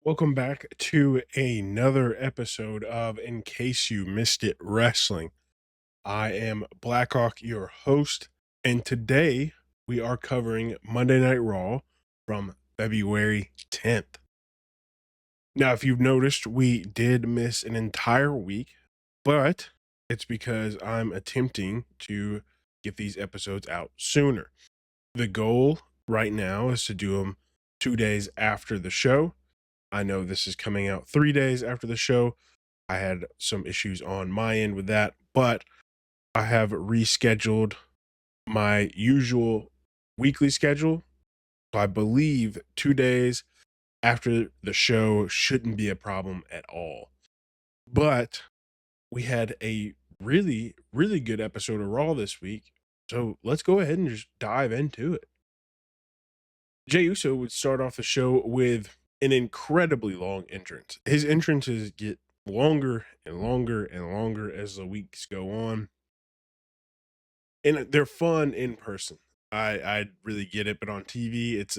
Welcome back to another episode of In Case You Missed It Wrestling. I am Blackhawk, your host, and today we are covering Monday Night Raw from February 10th. Now, if you've noticed, we did miss an entire week, but it's because I'm attempting to get these episodes out sooner. The goal right now is to do them 2 days after the show. I know this is coming out 3 days after the show. I had some issues on my end with that, but I have rescheduled my usual weekly schedule. So I believe 2 days after the show shouldn't be a problem at all. But we had a really, really good episode of Raw this week. So let's go ahead and just dive into it. Jey Uso would start off the show with an incredibly long entrance. His entrances get longer and longer and longer as the weeks go on, and they're fun in person. I really get it, but on TV, it's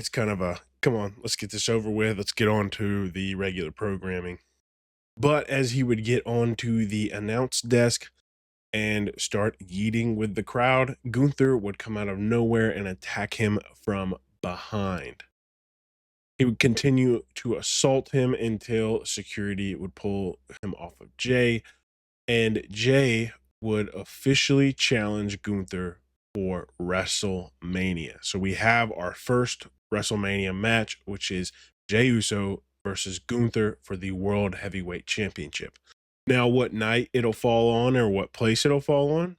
kind of a come on, let's get this over with. Let's get on to the regular programming. But as he would get onto the announce desk and start yeeting with the crowd, Gunther would come out of nowhere and attack him from behind. He would continue to assault him until security would pull him off of Jey, and Jey would officially challenge Gunther for WrestleMania. So we have our first WrestleMania match, which is Jey Uso versus Gunther for the World Heavyweight Championship. Now, what night it'll fall on or what place it'll fall on,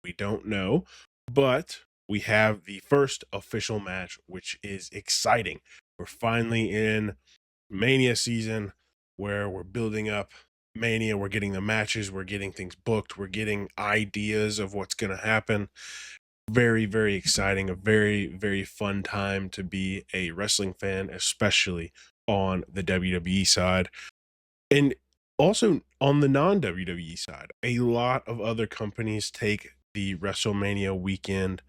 we don't know, but we have the first official match, which is exciting. We're finally in Mania season where we're building up Mania. We're getting the matches. We're getting things booked. We're getting ideas of what's going to happen. Very, very exciting. A very, very fun time to be a wrestling fan, especially on the WWE side. And also on the non-WWE side, a lot of other companies take the WrestleMania weekend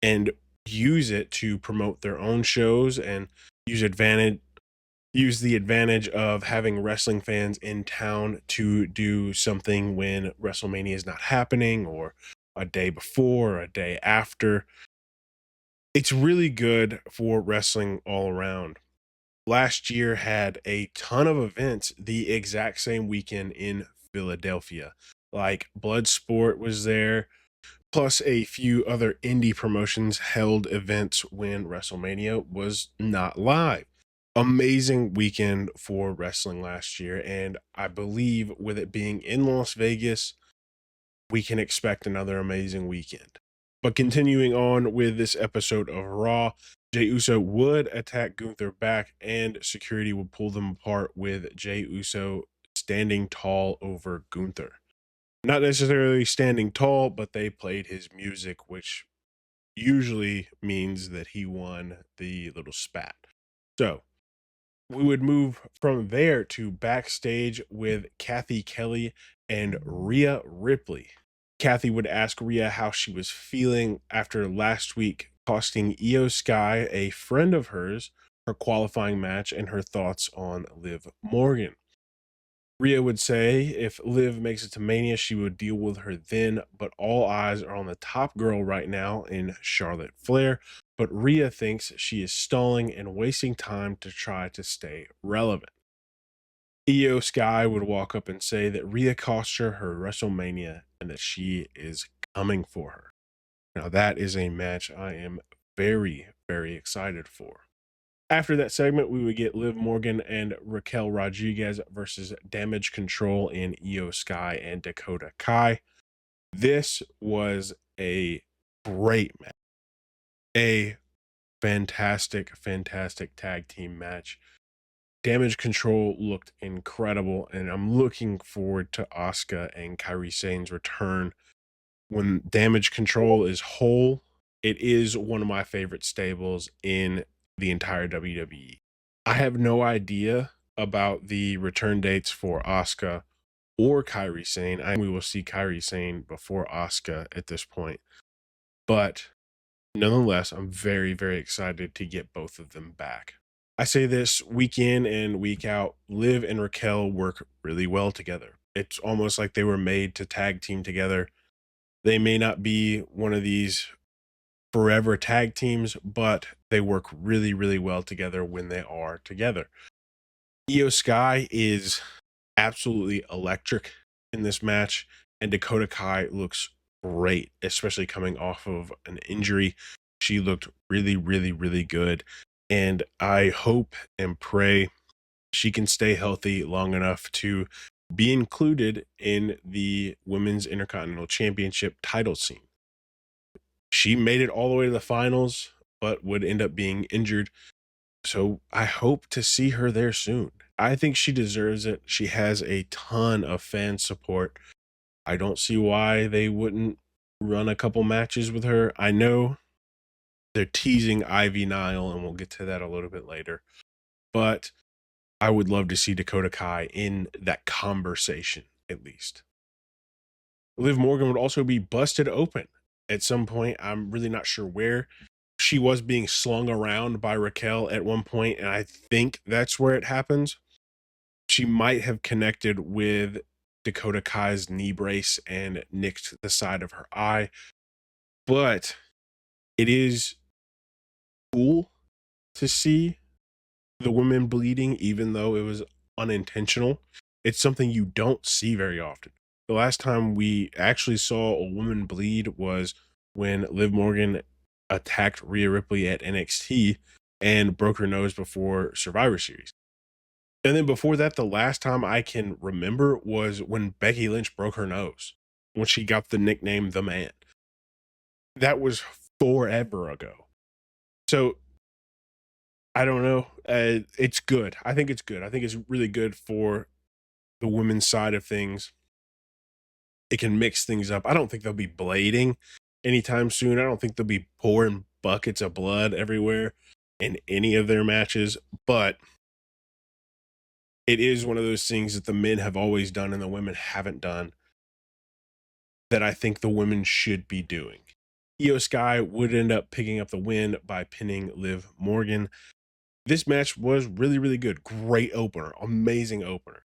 and use it to promote their own shows and use the advantage of having wrestling fans in town to do something when WrestleMania is not happening or a day before or a day after. It's really good for wrestling all around. Last year had a ton of events the exact same weekend in Philadelphia. Like Bloodsport was there, plus a few other indie promotions held events when WrestleMania was not live. Amazing weekend for wrestling last year, and I believe with it being in Las Vegas, we can expect another amazing weekend. But continuing on with this episode of Raw, Jey Uso would attack Gunther back, and security would pull them apart with Jey Uso standing tall over Gunther. Not necessarily standing tall, but they played his music, which usually means that he won the little spat. So we would move from there to backstage with Kathy Kelly and Rhea Ripley. Kathy would ask Rhea how she was feeling after last week costing Io Sky, a friend of hers, her qualifying match and her thoughts on Liv Morgan. Rhea would say if Liv makes it to Mania, she would deal with her then, but all eyes are on the top girl right now in Charlotte Flair. But Rhea thinks she is stalling and wasting time to try to stay relevant. Io Sky would walk up and say that Rhea cost her WrestleMania and that she is coming for her. Now, that is a match I am very, very excited for. After that segment, we would get Liv Morgan and Raquel Rodriguez versus Damage Control in Io Sky and Dakota Kai. This was a great match. A fantastic, fantastic tag team match. Damage Control looked incredible, and I'm looking forward to Asuka and Kairi Sane's return. When Damage Control is whole, it is one of my favorite stables in the entire WWE. I have no idea about the return dates for Asuka or Kairi Sane. We will see Kairi Sane before Asuka at this point. But nonetheless, I'm very, very excited to get both of them back. I say this week in and week out. Liv and Raquel work really well together. It's almost like they were made to tag team together. They may not be one of these forever tag teams, but they work really, really well together when they are together. Io Sky is absolutely electric in this match, and Dakota Kai looks great, especially coming off of an injury. She looked really, really, really good. And I hope and pray she can stay healthy long enough to be included in the Women's Intercontinental Championship title scene. She made it all the way to the finals, but would end up being injured. So I hope to see her there soon. I think she deserves it. She has a ton of fan support. I don't see why they wouldn't run a couple matches with her. I know they're teasing Ivy Nile, and we'll get to that a little bit later. But I would love to see Dakota Kai in that conversation, at least. Liv Morgan would also be busted open at some point. I'm really not sure where. She was being slung around by Raquel at one point, and I think that's where it happens. She might have connected with Dakota Kai's knee brace and nicked the side of her eye. But it is cool to see the women bleeding, even though it was unintentional. It's something you don't see very often. The last time we actually saw a woman bleed was when Liv Morgan attacked Rhea Ripley at NXT and broke her nose before Survivor Series. And then before that, the last time I can remember was when Becky Lynch broke her nose, when she got the nickname The Man. That was forever ago. So I don't know. It's good. I think it's good. I think it's really good for the women's side of things. It can mix things up. I don't think they'll be blading anytime soon. I don't think they'll be pouring buckets of blood everywhere in any of their matches, but it is one of those things that the men have always done and the women haven't done that I think the women should be doing. Io Sky would end up picking up the win by pinning Liv Morgan. This match was really, really good. Great opener. Amazing opener.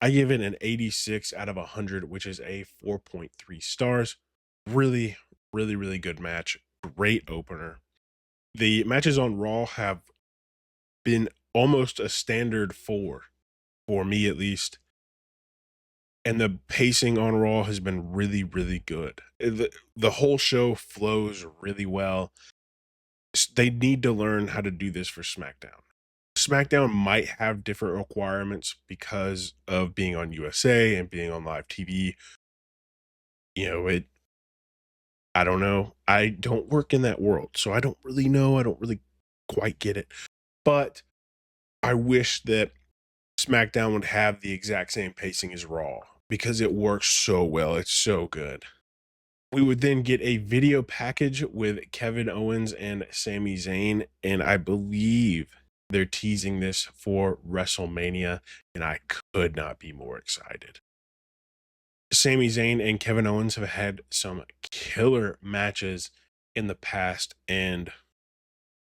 I give it an 86 out of 100, which is a 4.3 stars. Really, really, really good match. Great opener. The matches on Raw have been almost a standard for me at least. And the pacing on Raw has been really, really good. The whole show flows really well. They need to learn how to do this for SmackDown. SmackDown might have different requirements because of being on USA and being on live TV. I don't know. I don't work in that world, so I don't really know. I don't really quite get it. But I wish that SmackDown would have the exact same pacing as Raw because it works so well. It's so good. We would then get a video package with Kevin Owens and Sami Zayn, and I believe they're teasing this for WrestleMania, and I could not be more excited. Sami Zayn and Kevin Owens have had some killer matches in the past, and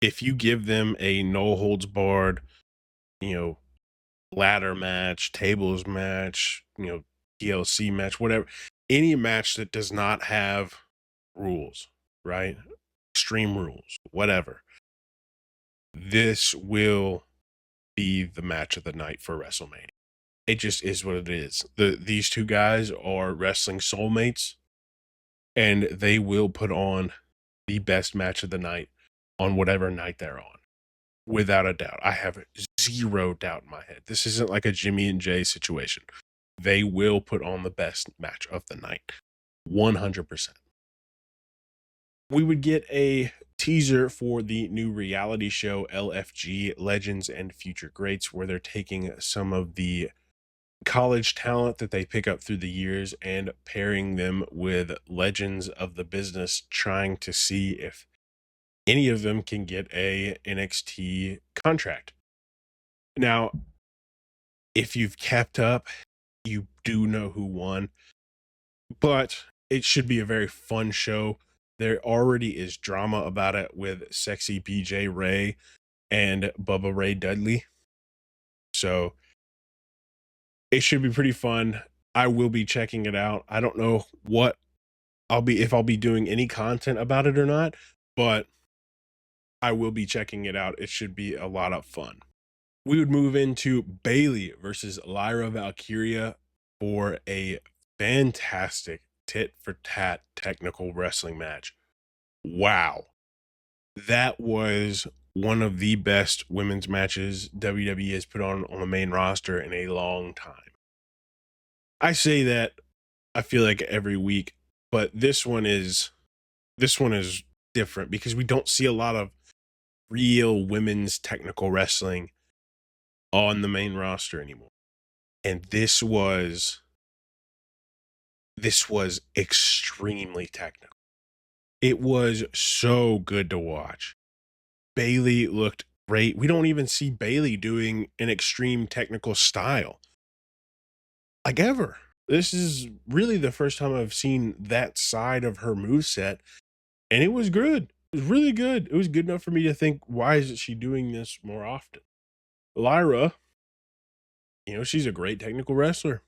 if you give them a no holds barred, you know, ladder match, tables match, TLC match, whatever, any match that does not have rules, right? Extreme rules, whatever. This will be the match of the night for WrestleMania. It just is what it is. These two guys are wrestling soulmates, and they will put on the best match of the night on whatever night they're on. Without a doubt. I have zero doubt in my head. This isn't like a Jimmy and Jay situation. They will put on the best match of the night. 100%. We would get a teaser for the new reality show LFG, Legends and Future Greats, where they're taking some of the college talent that they pick up through the years and pairing them with legends of the business, trying to see if any of them can get a NXT contract. Now, if you've kept up, you do know who won, but it should be a very fun show. There already is drama about it with sexy BJ Ray and Bubba Ray Dudley. So it should be pretty fun. I will be checking it out. I don't know what if I'll be doing any content about it or not, but I will be checking it out. It should be a lot of fun. We would move into Bailey versus Lyra Valkyria for a fantastic tit for tat technical wrestling match. Wow. That was one of the best women's matches WWE has put on the main roster in a long time. I say that I feel like every week, but this one is different because we don't see a lot of real women's technical wrestling on the main roster anymore. And this was extremely technical. It was so good to watch. Bailey looked great. We don't even see Bailey doing an extreme technical style like ever. This is really the first time I've seen that side of her moveset, and it was good. It was really good. It was good enough for me to think, why isn't she doing this more often? Lyra, she's a great technical wrestler.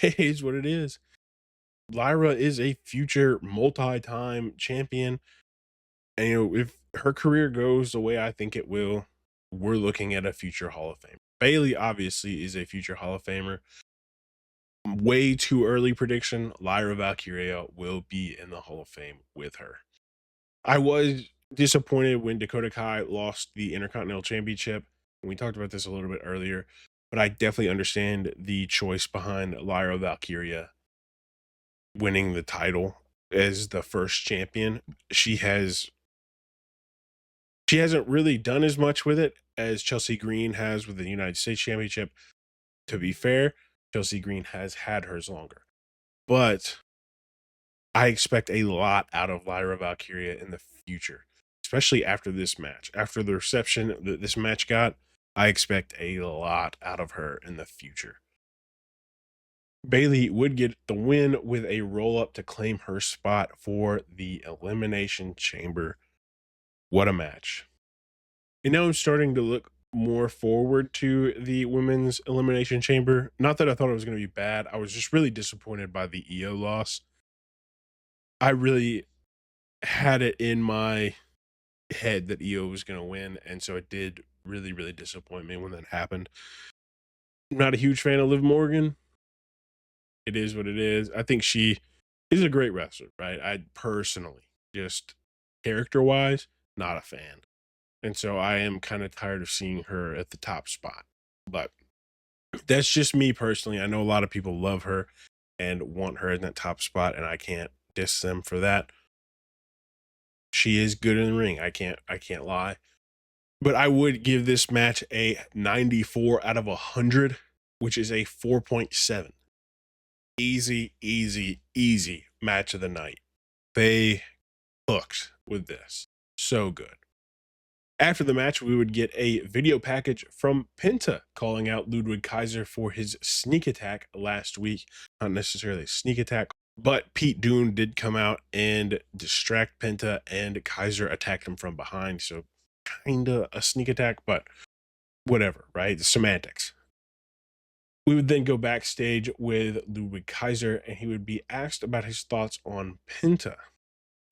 It is what it is. Lyra is a future multi-time champion. And if her career goes the way I think it will, we're looking at a future Hall of Famer. Bailey obviously is a future Hall of Famer. Way too early prediction. Lyra Valkyria will be in the Hall of Fame with her. I was disappointed when Dakota Kai lost the Intercontinental Championship. And we talked about this a little bit earlier, but I definitely understand the choice behind Lyra Valkyria winning the title as the first champion. She hasn't really done as much with it as Chelsea Green has with the United States Championship. To be fair, Chelsea Green has had hers longer. But I expect a lot out of Lyra Valkyria in the future, especially after this match. After the reception that this match got, I expect a lot out of her in the future. Bailey would get the win with a roll-up to claim her spot for the Elimination Chamber. What a match. And now I'm starting to look more forward to the Women's Elimination Chamber. Not that I thought it was going to be bad. I was just really disappointed by the EO loss. I really had it in my head that EO was going to win, and so it did really, really disappoint me when that happened. I'm not a huge fan of Liv Morgan. It is what it is. I think she is a great wrestler, right? I personally, just character-wise, not a fan. And so I am kind of tired of seeing her at the top spot. But that's just me personally. I know a lot of people love her and want her in that top spot, and I can't diss them for that. She is good in the ring. I can't lie. But I would give this match a 94 out of 100, which is a 4.7. Easy, easy, easy match of the night. They hooked with this. So good. After the match, we would get a video package from Penta calling out Ludwig Kaiser for his sneak attack last week. Not necessarily a sneak attack, but Pete Dunne did come out and distract Penta, and Kaiser attacked him from behind. So kind of a sneak attack, but whatever, right? The semantics. We would then go backstage with Ludwig Kaiser, and he would be asked about his thoughts on Penta.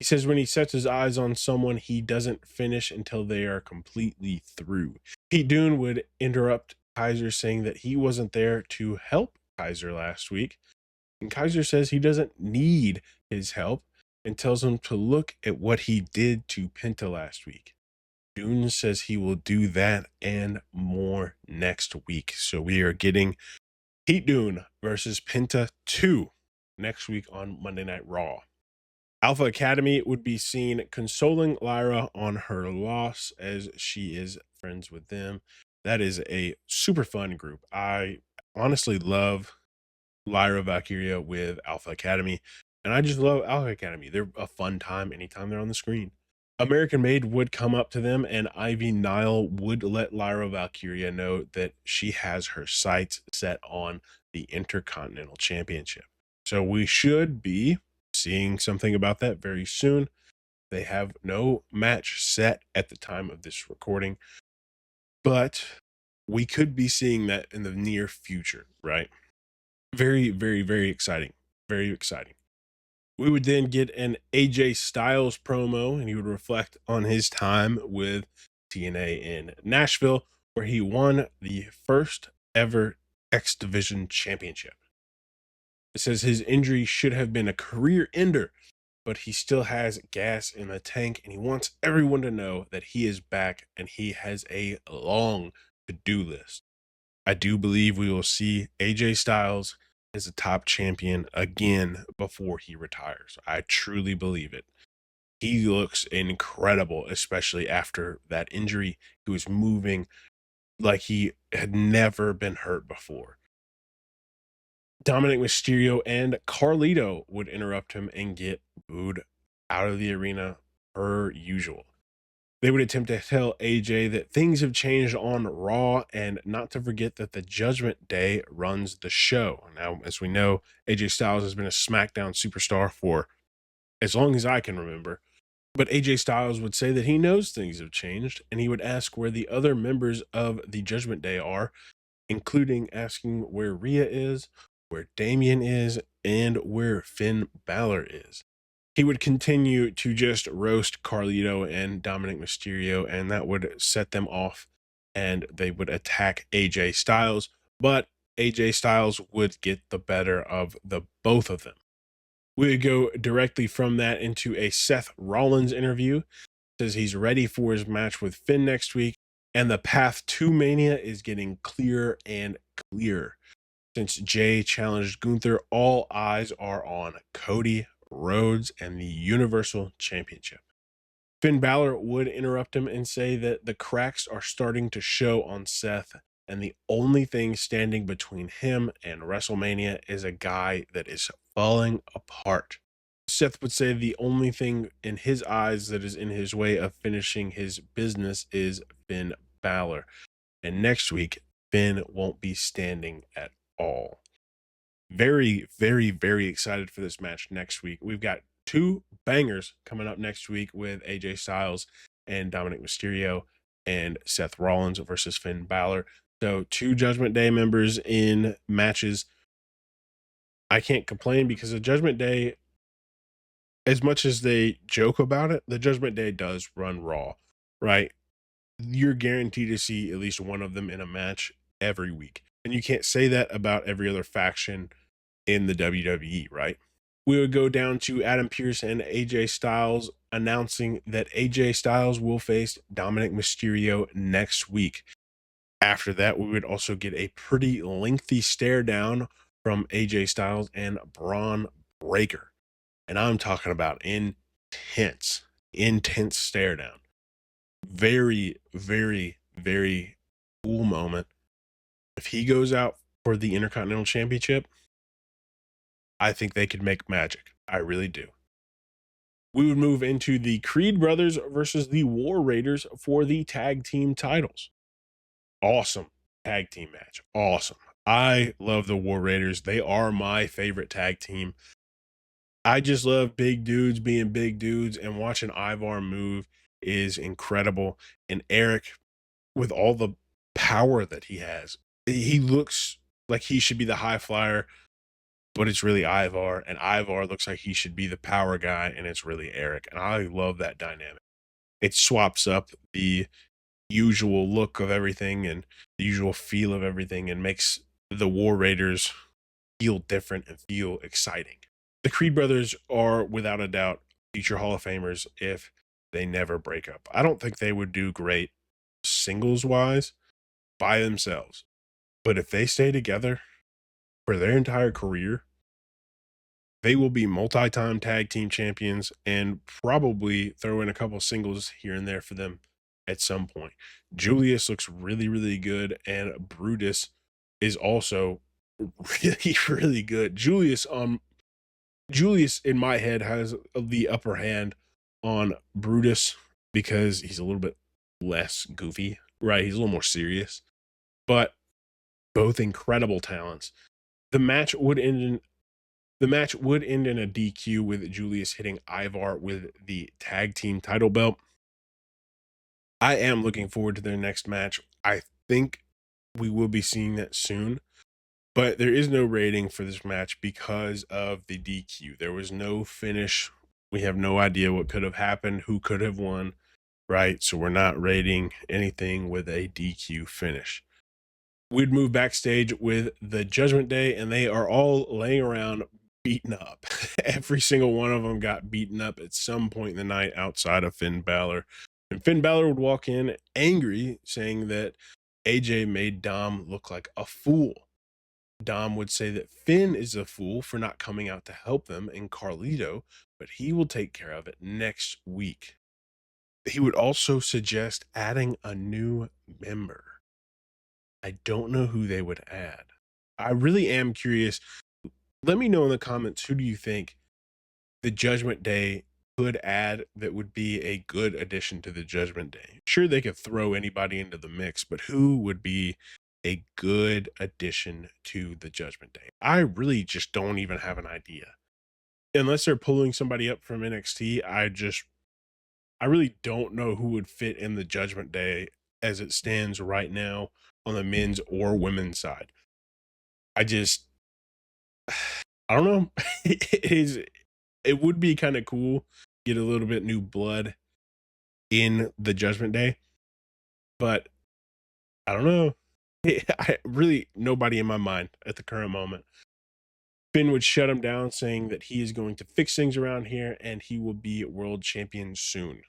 He says when he sets his eyes on someone, he doesn't finish until they are completely through. Pete Dunne would interrupt Kaiser, saying that he wasn't there to help Kaiser last week. And Kaiser says he doesn't need his help and tells him to look at what he did to Penta last week. Dunne says he will do that and more next week. So we are getting Pete Dunne versus Penta 2 next week on Monday Night Raw. Alpha Academy would be seen consoling Lyra on her loss as she is friends with them. That is a super fun group. I honestly love Lyra Valkyria with Alpha Academy, and I just love Alpha Academy. They're a fun time anytime they're on the screen. American Made would come up to them, and Ivy Nile would let Lyra Valkyria know that she has her sights set on the Intercontinental Championship. So we should be seeing something about that very soon. They have no match set at the time of this recording, but we could be seeing that in the near future, right? Very, very, very exciting. Very exciting. We would then get an AJ Styles promo, and he would reflect on his time with TNA in Nashville, where he won the first ever X Division championship. It says his injury should have been a career ender, but he still has gas in the tank, and he wants everyone to know that he is back and he has a long to-do list. I do believe we will see AJ Styles as a top champion again before he retires. I truly believe it. He looks incredible, especially after that injury. He was moving like he had never been hurt before. Dominic Mysterio and Carlito would interrupt him and get booed out of the arena per usual. They would attempt to tell AJ that things have changed on Raw and not to forget that the Judgment Day runs the show. Now, as we know, AJ Styles has been a SmackDown superstar for as long as I can remember. But AJ Styles would say that he knows things have changed, and he would ask where the other members of the Judgment Day are, including asking where Rhea is, where Damian is, and where Finn Balor is. He would continue to just roast Carlito and Dominic Mysterio, and that would set them off, and they would attack AJ Styles, but AJ Styles would get the better of the both of them. We would go directly from that into a Seth Rollins interview. Says he's ready for his match with Finn next week, and the path to Mania is getting clearer and clearer. Since Jay challenged Gunther, all eyes are on Cody Rhodes and the Universal Championship. Finn Balor would interrupt him and say that the cracks are starting to show on Seth, and the only thing standing between him and WrestleMania is a guy that is falling apart. Seth would say the only thing in his eyes that is in his way of finishing his business is Finn Balor. And next week, Finn won't be standing at all. Very, very, very excited for this match next week. We've got two bangers coming up next week with AJ Styles and Dominic Mysterio and Seth Rollins versus Finn Balor. So 2 Judgment Day members in matches. I can't complain because the Judgment Day, as much as they joke about it, the Judgment Day does run Raw, right? You're guaranteed to see at least one of them in a match every week. And you can't say that about every other faction in the WWE, right? We would go down to Adam Pearce and AJ Styles announcing that AJ Styles will face Dominic Mysterio next week. After that, we would also get a pretty lengthy stare down from AJ Styles and Braun Breaker. And I'm talking about intense stare down. Very, very, very cool moment. If he goes out for the Intercontinental Championship, I think they could make magic. I really do. We would move into the Creed brothers versus the War Raiders for the tag team titles. Awesome tag team match. Awesome. I love the War Raiders. They are my favorite tag team. I just love big dudes being big dudes, and watching Ivar move is incredible. And Eric, with all the power that he has, he looks like he should be the high flyer, but it's really Ivar, and Ivar looks like he should be the power guy, and it's really Eric. And I love that dynamic. It swaps up the usual look of everything and the usual feel of everything and makes the War Raiders feel different and feel exciting. The Creed brothers are without a doubt future Hall of Famers if they never break up. I don't think they would do great singles wise by themselves, but if they stay together for their entire career, they will be multi-time tag team champions and probably throw in a couple singles here and there for them at some point. Julius looks really, really good, and Brutus is also really, really good. Julius, in my head, has the upper hand on Brutus because he's a little bit less goofy, right? He's a little more serious, but both incredible talents. The match would end in a DQ with Julius hitting Ivar with the tag team title belt. I am looking forward to their next match. I think we will be seeing that soon, but there is no rating for this match because of the DQ. There was no finish. We have no idea what could have happened, who could have won, right? So we're not rating anything with a DQ finish. We'd move backstage with the Judgment Day, and they are all laying around beaten up. Every single one of them got beaten up at some point in the night outside of Finn Balor. And Finn Balor would walk in angry, saying that AJ made Dom look like a fool. Dom would say that Finn is a fool for not coming out to help them in Carlito, but he will take care of it next week. He would also suggest adding a new member. I don't know who they would add. I really am curious. Let me know in the comments, who do you think the Judgment Day could add that would be a good addition to the Judgment Day? Sure, they could throw anybody into the mix, but who would be a good addition to the Judgment Day? I really just don't even have an idea. Unless they're pulling somebody up from NXT, I really don't know who would fit in the Judgment Day as it stands right now on the men's or women's side. I just, I don't know. It would be kind of cool, get a little bit new blood in the Judgment Day, but I don't know. I really, nobody in my mind at the current moment. Finn would shut him down, saying that he is going to fix things around here and he will be world champion soon.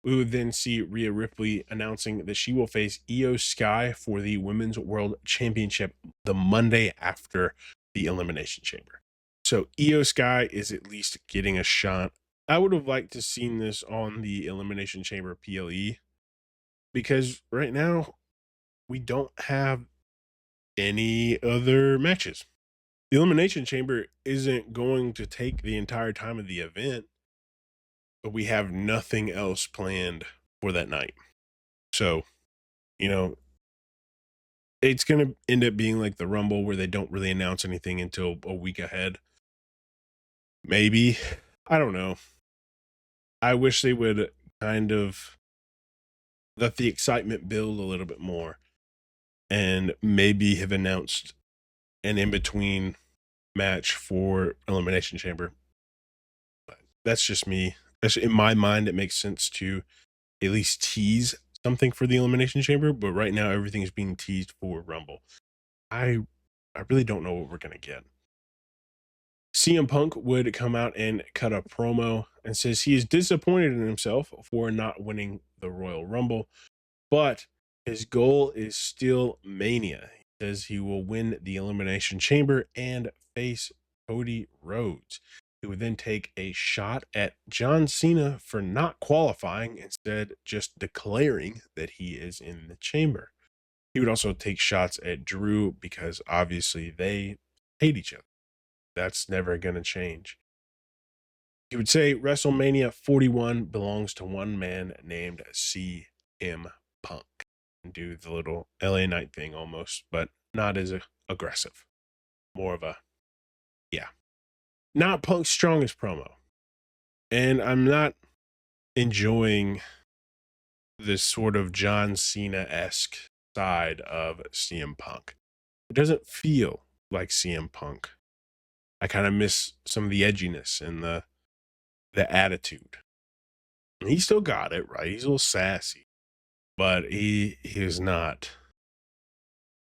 We would then see Rhea Ripley announcing that she will face Io Sky for the Women's World Championship the Monday after the Elimination Chamber. So Io Sky is at least getting a shot. I would have liked to seen this on the Elimination Chamber PLE, because right now we don't have any other matches. The Elimination Chamber isn't going to take the entire time of the event, but we have nothing else planned for that night. So, you know, it's going to end up being like the Rumble, where they don't really announce anything until a week ahead. Maybe. I don't know. I wish they would kind of let the excitement build a little bit more and maybe have announced an in-between match for Elimination Chamber. But that's just me. That's, in my mind, it makes sense to at least tease something for the Elimination Chamber, but right now everything is being teased for Rumble. I really don't know what we're gonna get. CM Punk would come out and cut a promo and says he is disappointed in himself for not winning the Royal Rumble, but his goal is still Mania. He says he will win the Elimination Chamber and face Cody Rhodes. He would then take a shot at John Cena for not qualifying, instead just declaring that he is in the chamber. He would also take shots at Drew because obviously they hate each other. That's never going to change. He would say WrestleMania 41 belongs to one man named CM Punk. And do the little LA Knight thing almost, but not as aggressive. More of a, yeah. Not Punk's strongest promo. And I'm not enjoying this sort of John Cena-esque side of CM Punk. It doesn't feel like CM Punk. I kind of miss some of the edginess and the attitude. And he still got it, right? He's a little sassy, but he is not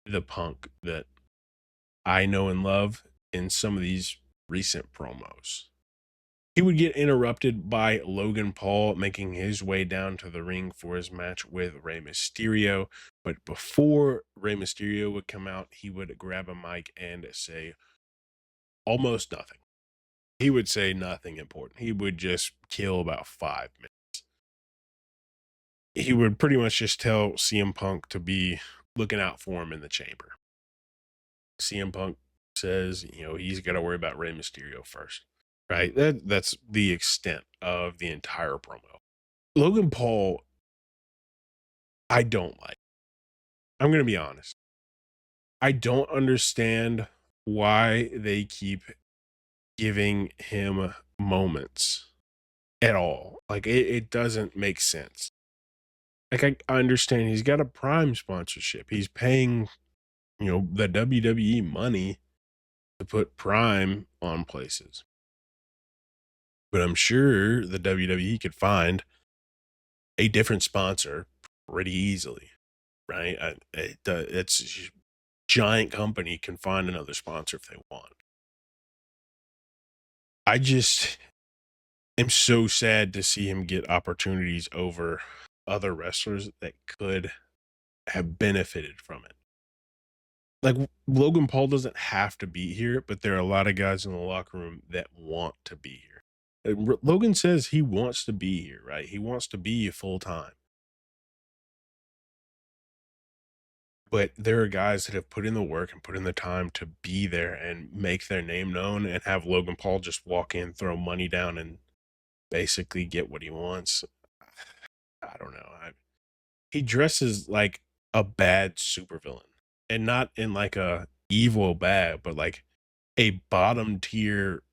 the Punk that I know and love in some of these recent promos. He would get interrupted by Logan Paul making his way down to the ring for his match with Rey Mysterio. But before Rey Mysterio would come out, he would grab a mic and say almost nothing. He would say nothing important. He would just kill about 5 minutes. He would pretty much just tell CM Punk to be looking out for him in the chamber. CM Punk says, he's got to worry about Rey Mysterio first. Right? That's the extent of the entire promo. Logan Paul, I don't like. I'm going to be honest. I don't understand why they keep giving him moments at all. Like, it doesn't make sense. Like, I understand he's got a Prime sponsorship. He's paying, the WWE money to put Prime on places. But I'm sure the WWE could find a different sponsor pretty easily, right? It's giant company can find another sponsor if they want. I just am so sad to see him get opportunities over other wrestlers that could have benefited from it. Like Logan Paul doesn't have to be here, but there are a lot of guys in the locker room that want to be here. Logan says he wants to be here, right? He wants to be full time. But there are guys that have put in the work and put in the time to be there and make their name known and have Logan Paul just walk in, throw money down, and basically get what he wants. I don't know. He dresses like a bad supervillain, and not in like a evil bad, but like a bottom tier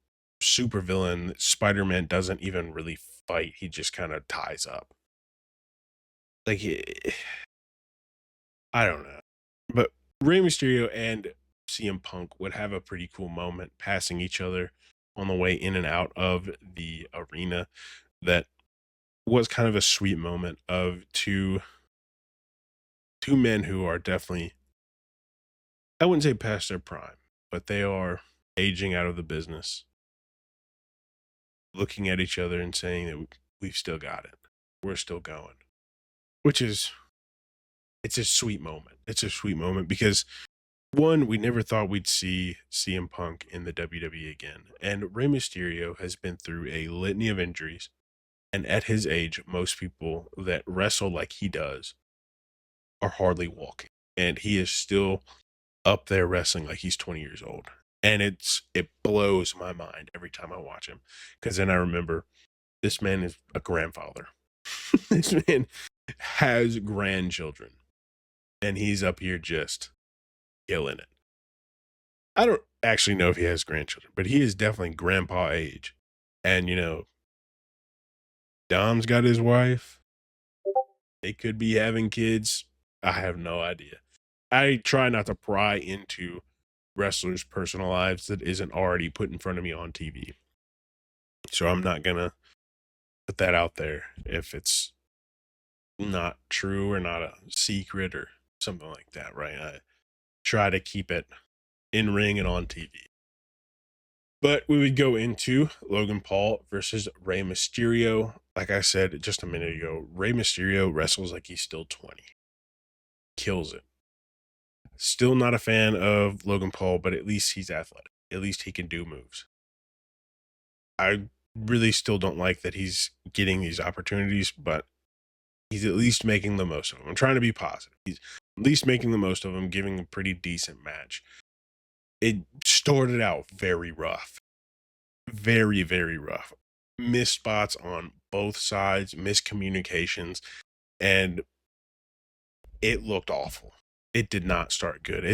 supervillain that Spider-Man doesn't even really fight. He just kind of ties up. Like I don't know. But Rey Mysterio and CM Punk would have a pretty cool moment passing each other on the way in and out of the arena. That was kind of a sweet moment of two men who are definitely, I wouldn't say past their prime, but they are aging out of the business, looking at each other and saying that we've still got it. We're still going. Which is, it's a sweet moment. It's a sweet moment because one, we never thought we'd see CM Punk in the WWE again. And Rey Mysterio has been through a litany of injuries. And at his age, most people that wrestle like he does are hardly walking. And he is still up there wrestling like he's 20 years old. And it blows my mind every time I watch him. Because then I remember this man is a grandfather. This man has grandchildren. And he's up here just killing it. I don't actually know if he has grandchildren, but he is definitely grandpa age. And, Dom's got his wife. They could be having kids. I have no idea. I try not to pry into wrestlers' personal lives that isn't already put in front of me on TV. So I'm not going to put that out there if it's not true or not a secret or something like that, right? I try to keep it in ring and on TV. But we would go into Logan Paul versus Rey Mysterio. Like I said just a minute ago, Rey Mysterio wrestles like he's still 20. Kills it. Still not a fan of Logan Paul, but at least he's athletic. At least he can do moves. I really still don't like that he's getting these opportunities, but he's at least making the most of them. I'm trying to be positive. He's at least making the most of them, giving a pretty decent match. It started out very rough. Very, very rough. Missed spots on both sides, miscommunications, and it looked awful. It did not start good.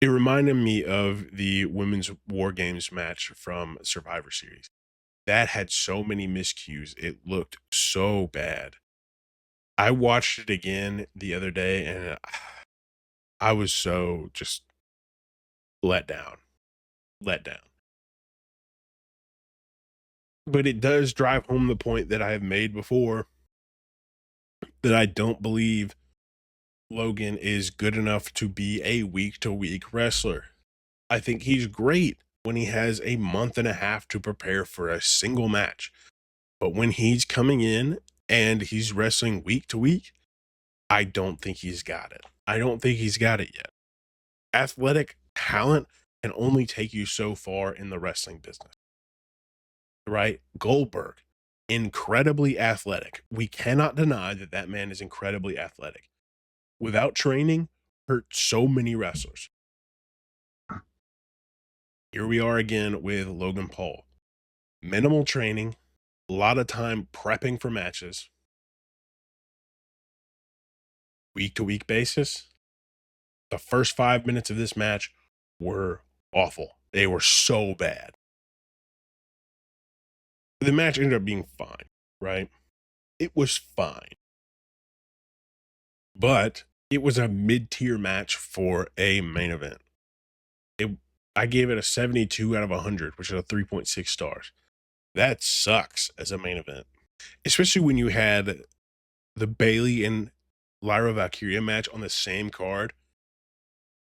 It reminded me of the women's War Games match from Survivor Series. That had so many miscues. It looked so bad. I watched it again the other day and I was so just let down. Let down. But it does drive home the point that I have made before that I don't believe Logan is good enough to be a week to week wrestler. I think he's great when he has a month and a half to prepare for a single match. But when he's coming in and he's wrestling week to week, I don't think he's got it. I don't think he's got it yet. Athletic talent can only take you so far in the wrestling business, right? Goldberg, incredibly athletic. We cannot deny that that man is incredibly athletic. Without training, hurt so many wrestlers. Here we are again with Logan Paul. Minimal training, a lot of time prepping for matches, week to week basis. The first 5 minutes of this match were awful. They were so bad. The match ended up being fine, right? It was fine. but it was a mid-tier match for a main event. It I gave it a 72 out of 100, which is a 3.6 stars. That sucks as a main event, especially when you had the Bailey and Lyra Valkyria match on the same card.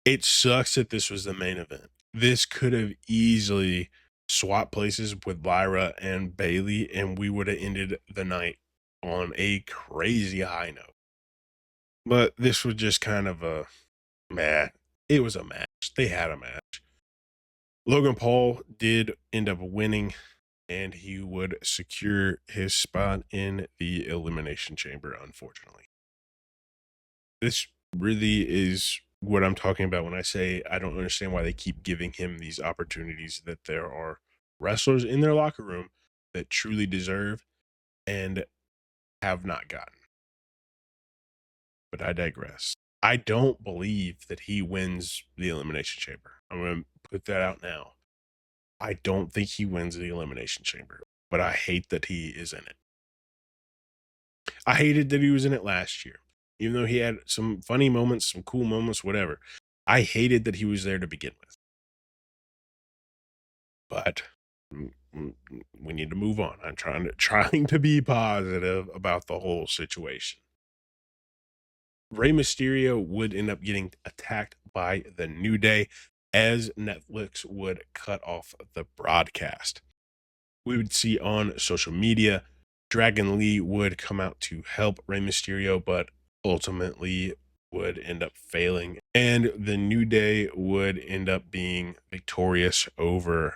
It sucks that this was the main event. This could have easily swapped places with Lyra and Bailey, and we would have ended the night on a crazy high note. But this was just kind of a meh. It was a match. They had a match. Logan Paul did end up winning, and he would secure his spot in the Elimination Chamber, unfortunately. This really is what I'm talking about when I say I don't understand why they keep giving him these opportunities, that there are wrestlers in their locker room that truly deserve and have not gotten. But I digress. I don't believe that he wins the Elimination Chamber. I'm going to put that out now. I don't think he wins the Elimination Chamber, but I hate that he is in it. I hated that he was in it last year, even though he had some funny moments, some cool moments, whatever. I hated that he was there to begin with. But we need to move on. I'm trying to be positive about the whole situation. Rey Mysterio would end up getting attacked by the New Day, as Netflix would cut off the broadcast. We would see on social media, Dragon Lee would come out to help Rey Mysterio, but ultimately would end up failing. And the New Day would end up being victorious over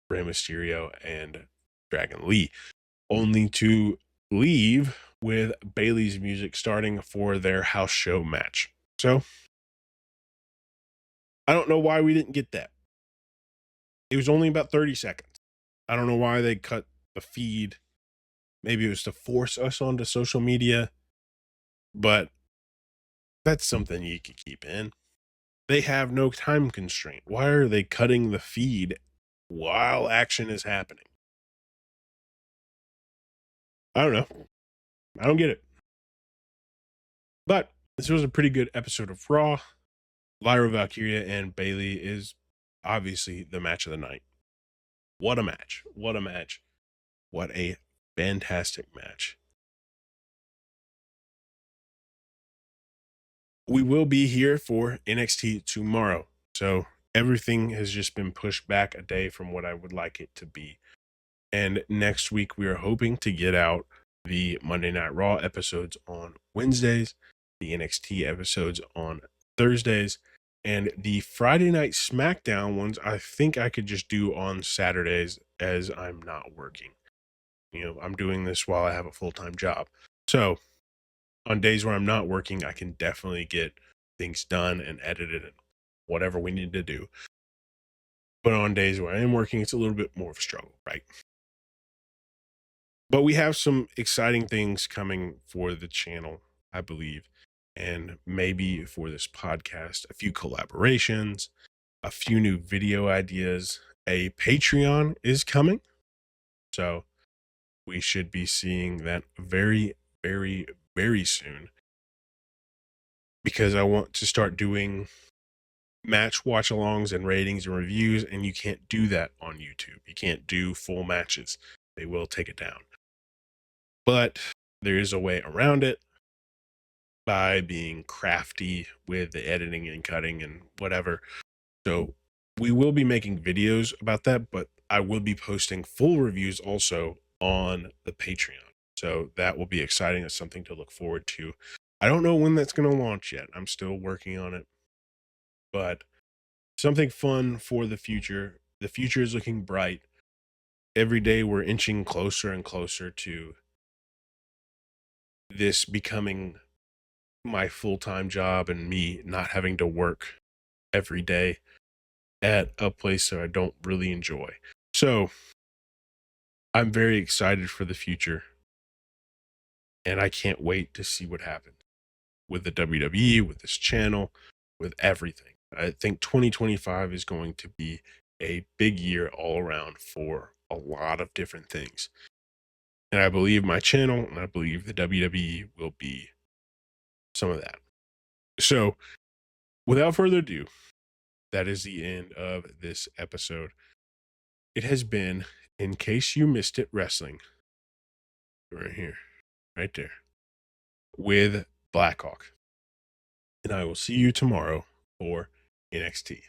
Rey Mysterio and Dragon Lee, only to leave with Bailey's music starting for their house show match. So I don't know why we didn't get that. It was only about 30 seconds. I don't know why they cut the feed. Maybe it was to force us onto social media, but that's something you could keep in. They have no time constraint. Why are they cutting the feed while action is happening? I don't know. I don't get it. But this was a pretty good episode of Raw. Lyra Valkyria and Bailey is obviously the match of the night. What a match. What a match. What a fantastic match. We will be here for NXT tomorrow. So everything has just been pushed back a day from what I would like it to be. And next week, we are hoping to get out the Monday Night Raw episodes on Wednesdays, the NXT episodes on Thursdays, and the Friday Night Smackdown ones, I think I could just do on Saturdays as I'm not working. You know, I'm doing this while I have a full-time job. So on days where I'm not working, I can definitely get things done and edited and whatever we need to do. But on days where I am working, it's a little bit more of a struggle, right? But we have some exciting things coming for the channel, I believe, and maybe for this podcast, a few collaborations, a few new video ideas. A Patreon is coming. So we should be seeing that very, very, very soon, because I want to start doing match watch alongs and ratings and reviews, and you can't do that on YouTube. You can't do full matches. They will take it down. But there is a way around it by being crafty with the editing and cutting and whatever. So we will be making videos about that, but I will be posting full reviews also on the Patreon. So that will be exciting. It's something to look forward to. I don't know when that's going to launch yet. I'm still working on it, but something fun for the future. The future is looking bright. Every day we're inching closer and closer to this becoming my full-time job and me not having to work every day at a place that I don't really enjoy. So I'm very excited for the future, and I can't wait to see what happens with the WWE, with this channel, with everything. I think 2025 is going to be a big year all around for a lot of different things. And I believe my channel and I believe the WWE will be some of that. So, without further ado, that is the end of this episode. It has been, in case you missed it, wrestling. Right here, right there, with Blackhawk. And I will see you tomorrow for NXT.